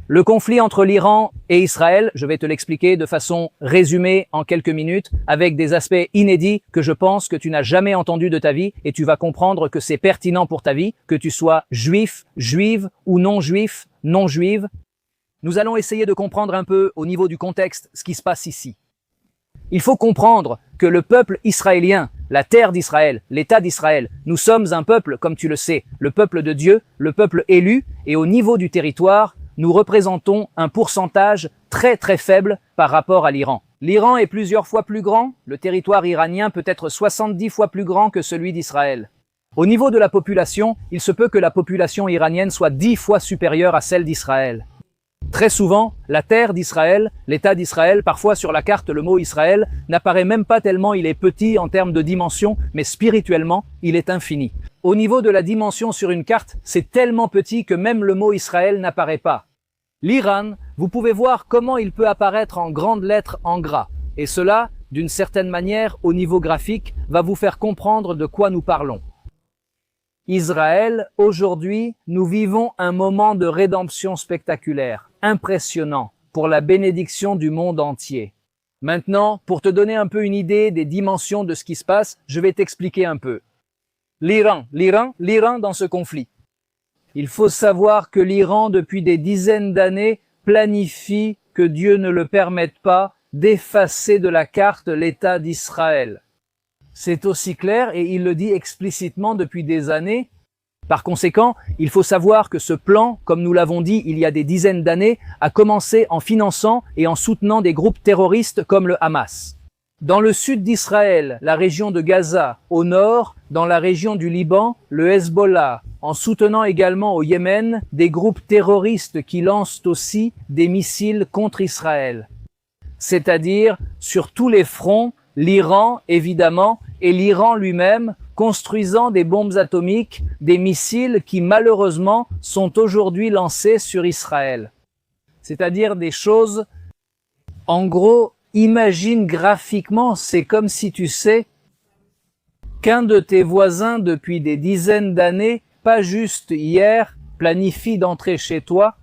Le conflit entre l'Iran et Israël, je vais te l'expliquer de façon résumée en quelques minutes, avec des aspects inédits que je pense que tu n'as jamais entendus de ta vie, et tu vas comprendre que c'est pertinent pour ta vie, que tu sois juif, juive ou non juif, non juive. Nous allons essayer de comprendre un peu au niveau du contexte ce qui se passe ici. Il faut comprendre que le peuple israélien, la terre d'Israël, l'État d'Israël, nous sommes un peuple, comme tu le sais, le peuple de Dieu, le peuple élu, et au niveau du territoire, nous représentons un pourcentage très très faible par rapport à l'Iran. L'Iran est plusieurs fois plus grand, le territoire iranien peut être 70 fois plus grand que celui d'Israël. Au niveau de la population, il se peut que la population iranienne soit 10 fois supérieure à celle d'Israël. Très souvent, la terre d'Israël, l'État d'Israël, parfois sur la carte le mot Israël, n'apparaît même pas tellement il est petit en termes de dimension, mais spirituellement, il est infini. Au niveau de la dimension sur une carte, c'est tellement petit que même le mot Israël n'apparaît pas. L'Iran, vous pouvez voir comment il peut apparaître en grandes lettres en gras. Et cela, d'une certaine manière, au niveau graphique, va vous faire comprendre de quoi nous parlons. Israël, aujourd'hui, nous vivons un moment de rédemption spectaculaire, impressionnant, pour la bénédiction du monde entier. Maintenant, pour te donner un peu une idée des dimensions de ce qui se passe, je vais t'expliquer un peu. L'Iran dans ce conflit. Il faut savoir que l'Iran, depuis des dizaines d'années, planifie, que Dieu ne le permette pas, d'effacer de la carte l'État d'Israël. C'est aussi clair et il le dit explicitement depuis des années. Par conséquent, il faut savoir que ce plan, comme nous l'avons dit il y a des dizaines d'années, a commencé en finançant et en soutenant des groupes terroristes comme le Hamas. Dans le sud d'Israël, la région de Gaza, au nord, dans la région du Liban, le Hezbollah, en soutenant également au Yémen des groupes terroristes qui lancent aussi des missiles contre Israël. C'est-à-dire, sur tous les fronts, l'Iran, évidemment, et l'Iran lui-même, construisant des bombes atomiques, des missiles qui malheureusement sont aujourd'hui lancés sur Israël. C'est-à-dire des choses, en gros, imagine graphiquement, c'est comme si tu sais qu'un de tes voisins depuis des dizaines d'années, pas juste hier, planifie d'entrer chez toi.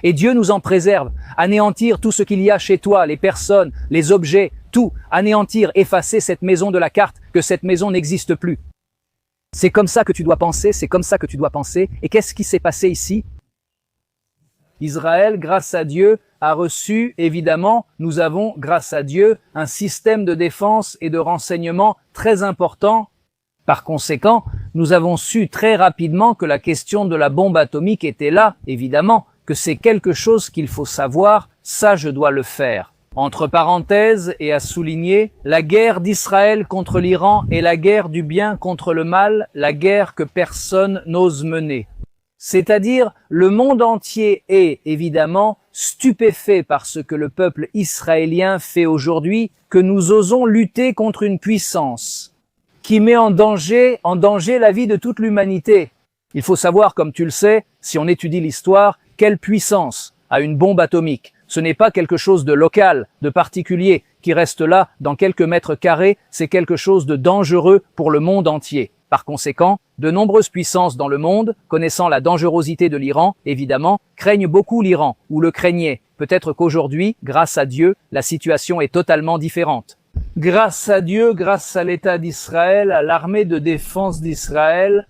Et Dieu nous en préserve, anéantir tout ce qu'il y a chez toi, les personnes, les objets, tout, anéantir, effacer cette maison de la carte, que cette maison n'existe plus. C'est comme ça que tu dois penser, c'est comme ça que tu dois penser. Et qu'est-ce qui s'est passé ici? Israël, grâce à Dieu, a reçu, évidemment, nous avons, grâce à Dieu, un système de défense et de renseignement très important. Par conséquent, nous avons su très rapidement que la question de la bombe atomique était là, évidemment, que c'est quelque chose qu'il faut savoir, ça je dois le faire. Entre parenthèses et à souligner, la guerre d'Israël contre l'Iran est la guerre du bien contre le mal, la guerre que personne n'ose mener. C'est-à-dire, le monde entier est, évidemment, stupéfait par ce que le peuple israélien fait aujourd'hui, que nous osons lutter contre une puissance qui met en danger la vie de toute l'humanité. Il faut savoir, comme tu le sais, si on étudie l'histoire, quelle puissance a une bombe atomique. Ce n'est pas quelque chose de local, de particulier, qui reste là dans quelques mètres carrés, c'est quelque chose de dangereux pour le monde entier. Par conséquent, de nombreuses puissances dans le monde, connaissant la dangerosité de l'Iran, évidemment, craignent beaucoup l'Iran, ou le craignaient. Peut-être qu'aujourd'hui, grâce à Dieu, la situation est totalement différente. Grâce à Dieu, grâce à l'État d'Israël, à l'armée de défense d'Israël,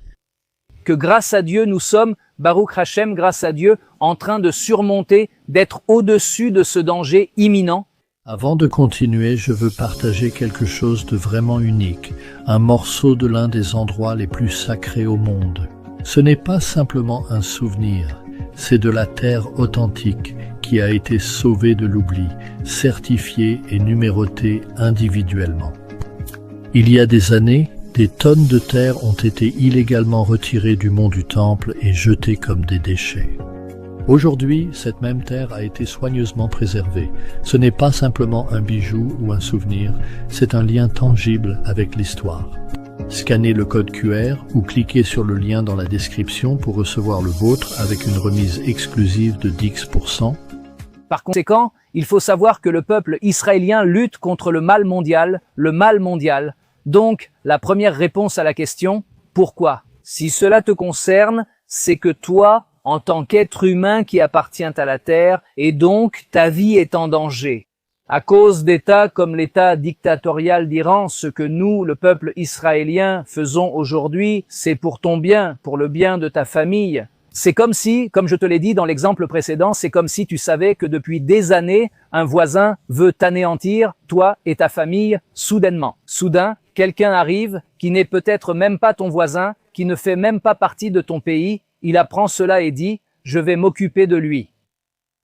que grâce à Dieu, nous sommes, Baruch Hashem, grâce à Dieu, en train de surmonter, d'être au-dessus de ce danger imminent. Avant de continuer, je veux partager quelque chose de vraiment unique, un morceau de l'un des endroits les plus sacrés au monde. Ce n'est pas simplement un souvenir, c'est de la terre authentique qui a été sauvée de l'oubli, certifiée et numérotée individuellement. Il y a des années, des tonnes de terre ont été illégalement retirées du mont du Temple et jetées comme des déchets. Aujourd'hui, cette même terre a été soigneusement préservée. Ce n'est pas simplement un bijou ou un souvenir, c'est un lien tangible avec l'histoire. Scannez le code QR ou cliquez sur le lien dans la description pour recevoir le vôtre avec une remise exclusive de 10%. Par conséquent, il faut savoir que le peuple israélien lutte contre le mal mondial, Donc, la première réponse à la question, pourquoi? Si cela te concerne, c'est que toi, en tant qu'être humain qui appartient à la terre, et donc ta vie est en danger. À cause d'États comme l'État dictatorial d'Iran, ce que nous, le peuple israélien, faisons aujourd'hui, c'est pour ton bien, pour le bien de ta famille. C'est comme si, comme je te l'ai dit dans l'exemple précédent, c'est comme si tu savais que depuis des années, un voisin veut t'anéantir, toi et ta famille, soudainement. Soudain, quelqu'un arrive qui n'est peut-être même pas ton voisin, qui ne fait même pas partie de ton pays, il apprend cela et dit « je vais m'occuper de lui ».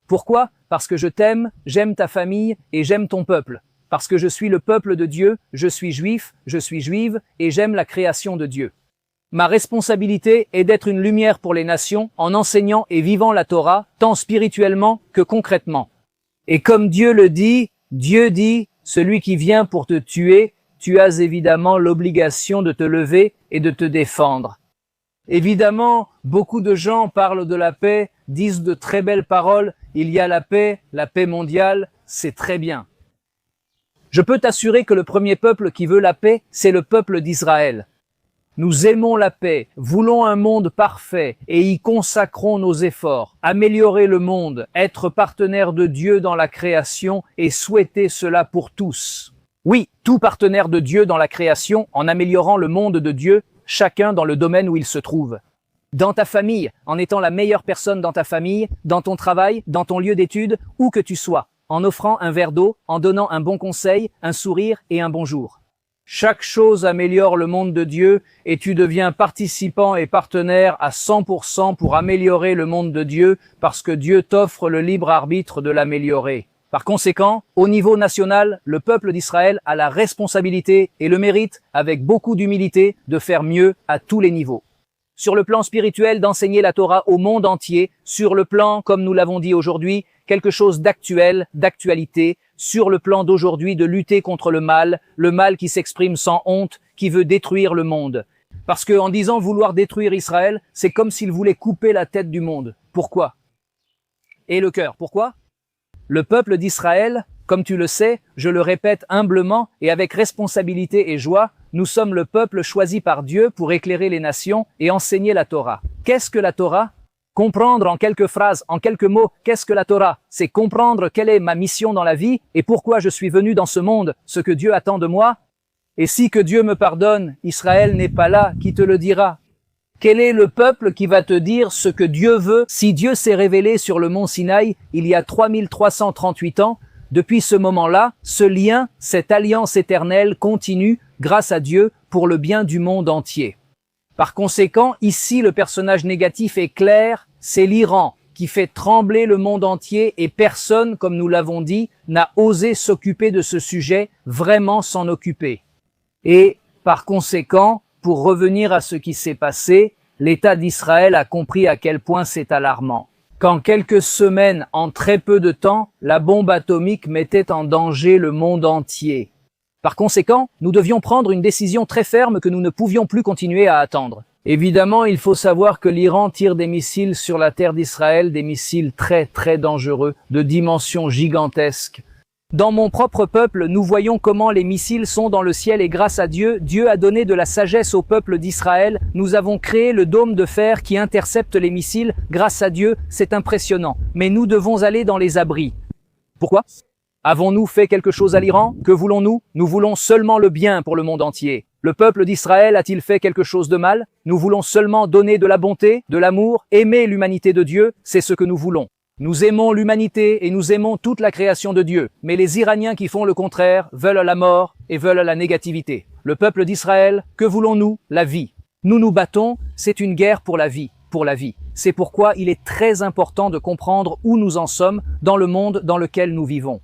Pourquoi? Parce que je t'aime, j'aime ta famille et j'aime ton peuple. Parce que je suis le peuple de Dieu, je suis juif, je suis juive et j'aime la création de Dieu. Ma responsabilité est d'être une lumière pour les nations en enseignant et vivant la Torah, tant spirituellement que concrètement. Et comme Dieu le dit, Dieu dit, celui qui vient pour te tuer, tu as évidemment l'obligation de te lever et de te défendre. Évidemment, beaucoup de gens parlent de la paix, disent de très belles paroles, il y a la paix mondiale, c'est très bien. Je peux t'assurer que le premier peuple qui veut la paix, c'est le peuple d'Israël. Nous aimons la paix, voulons un monde parfait et y consacrons nos efforts. Améliorer le monde, être partenaire de Dieu dans la création et souhaiter cela pour tous. Oui, tout partenaire de Dieu dans la création en améliorant le monde de Dieu, chacun dans le domaine où il se trouve. Dans ta famille, en étant la meilleure personne dans ta famille, dans ton travail, dans ton lieu d'études, où que tu sois, en offrant un verre d'eau, en donnant un bon conseil, un sourire et un bonjour. Chaque chose améliore le monde de Dieu et tu deviens participant et partenaire à 100% pour améliorer le monde de Dieu parce que Dieu t'offre le libre arbitre de l'améliorer. Par conséquent, au niveau national, le peuple d'Israël a la responsabilité et le mérite, avec beaucoup d'humilité, de faire mieux à tous les niveaux. Sur le plan spirituel, d'enseigner la Torah au monde entier, sur le plan, comme nous l'avons dit aujourd'hui, quelque chose d'actuel, d'actualité, sur le plan d'aujourd'hui de lutter contre le mal qui s'exprime sans honte, qui veut détruire le monde. Parce que en disant vouloir détruire Israël, c'est comme s'il voulait couper la tête du monde. Pourquoi? Et le cœur, pourquoi? Le peuple d'Israël, comme tu le sais, je le répète humblement et avec responsabilité et joie, nous sommes le peuple choisi par Dieu pour éclairer les nations et enseigner la Torah. Qu'est-ce que la Torah? Comprendre en quelques phrases, en quelques mots, qu'est-ce que la Torah? C'est comprendre quelle est ma mission dans la vie et pourquoi je suis venu dans ce monde, ce que Dieu attend de moi. Et si que Dieu me pardonne, Israël n'est pas là, qui te le dira? Quel est le peuple qui va te dire ce que Dieu veut? Si Dieu s'est révélé sur le mont Sinaï il y a 3338 ans, depuis ce moment-là, ce lien, cette alliance éternelle continue grâce à Dieu pour le bien du monde entier. Par conséquent, ici le personnage négatif est clair, c'est l'Iran qui fait trembler le monde entier et personne, comme nous l'avons dit, n'a osé s'occuper de ce sujet, vraiment s'en occuper. Et par conséquent, pour revenir à ce qui s'est passé, l'État d'Israël a compris à quel point c'est alarmant. Qu'en quelques semaines, en très peu de temps, la bombe atomique mettait en danger le monde entier. Par conséquent, nous devions prendre une décision très ferme que nous ne pouvions plus continuer à attendre. Évidemment, il faut savoir que l'Iran tire des missiles sur la terre d'Israël, des missiles très très dangereux, de dimensions gigantesques. Dans mon propre peuple, nous voyons comment les missiles sont dans le ciel et grâce à Dieu, Dieu a donné de la sagesse au peuple d'Israël. Nous avons créé le dôme de fer qui intercepte les missiles. Grâce à Dieu, c'est impressionnant. Mais nous devons aller dans les abris. Pourquoi? Avons-nous fait quelque chose à l'Iran? Que voulons-nous? Nous voulons seulement le bien pour le monde entier. Le peuple d'Israël a-t-il fait quelque chose de mal? Nous voulons seulement donner de la bonté, de l'amour, aimer l'humanité de Dieu, c'est ce que nous voulons. Nous aimons l'humanité et nous aimons toute la création de Dieu. Mais les Iraniens qui font le contraire veulent la mort et veulent la négativité. Le peuple d'Israël, que voulons-nous? La vie. Nous nous battons, c'est une guerre pour la vie, pour la vie. C'est pourquoi il est très important de comprendre où nous en sommes dans le monde dans lequel nous vivons.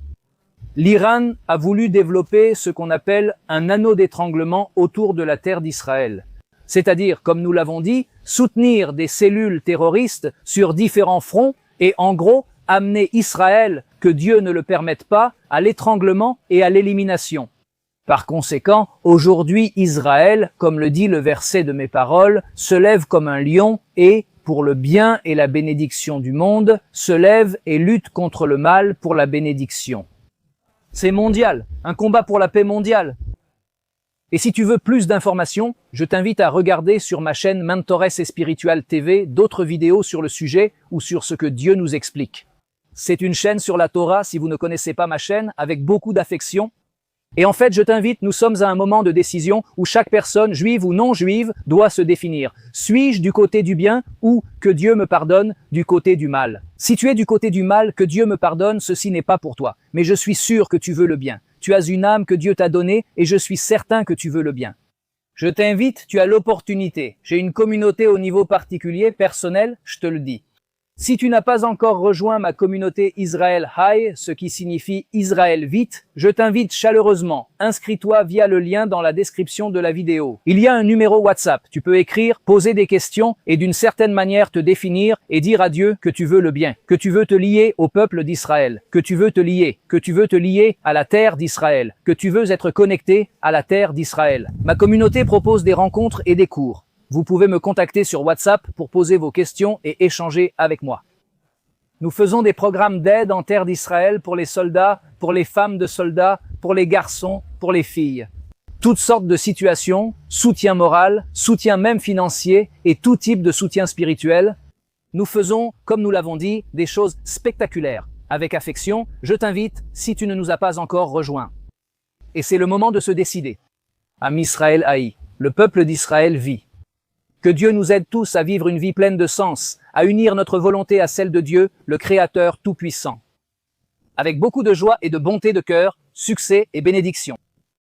L'Iran a voulu développer ce qu'on appelle un anneau d'étranglement autour de la terre d'Israël. C'est-à-dire, comme nous l'avons dit, soutenir des cellules terroristes sur différents fronts et en gros, amener Israël, que Dieu ne le permette pas, à l'étranglement et à l'élimination. Par conséquent, aujourd'hui, Israël, comme le dit le verset de mes paroles, se lève comme un lion et, pour le bien et la bénédiction du monde, se lève et lutte contre le mal pour la bénédiction. C'est mondial, un combat pour la paix mondiale. Et si tu veux plus d'informations, je t'invite à regarder sur ma chaîne Mentores Espiritual TV d'autres vidéos sur le sujet ou sur ce que Dieu nous explique. C'est une chaîne sur la Torah, si vous ne connaissez pas ma chaîne, avec beaucoup d'affection. Et en fait, je t'invite, nous sommes à un moment de décision où chaque personne, juive ou non juive, doit se définir. Suis-je du côté du bien ou, que Dieu me pardonne, du côté du mal? Si tu es du côté du mal, que Dieu me pardonne, ceci n'est pas pour toi. Mais je suis sûr que tu veux le bien. Tu as une âme que Dieu t'a donnée et je suis certain que tu veux le bien. Je t'invite, tu as l'opportunité. J'ai une communauté au niveau particulier, personnel, je te le dis. Si tu n'as pas encore rejoint ma communauté Israël High, ce qui signifie Israël vite, je t'invite chaleureusement. Inscris-toi via le lien dans la description de la vidéo. Il y a un numéro WhatsApp. Tu peux écrire, poser des questions et d'une certaine manière te définir et dire à Dieu que tu veux le bien, que tu veux te lier au peuple d'Israël, que tu veux te lier à la terre d'Israël, que tu veux être connecté à la terre d'Israël. Ma communauté propose des rencontres et des cours. Vous pouvez me contacter sur WhatsApp pour poser vos questions et échanger avec moi. Nous faisons des programmes d'aide en terre d'Israël pour les soldats, pour les femmes de soldats, pour les garçons, pour les filles. Toutes sortes de situations, soutien moral, soutien même financier et tout type de soutien spirituel. Nous faisons, comme nous l'avons dit, des choses spectaculaires. Avec affection, je t'invite si tu ne nous as pas encore rejoints. Et c'est le moment de se décider. Am Israël haï, le peuple d'Israël vit. Que Dieu nous aide tous à vivre une vie pleine de sens, à unir notre volonté à celle de Dieu, le Créateur Tout-Puissant. Avec beaucoup de joie et de bonté de cœur, succès et bénédiction.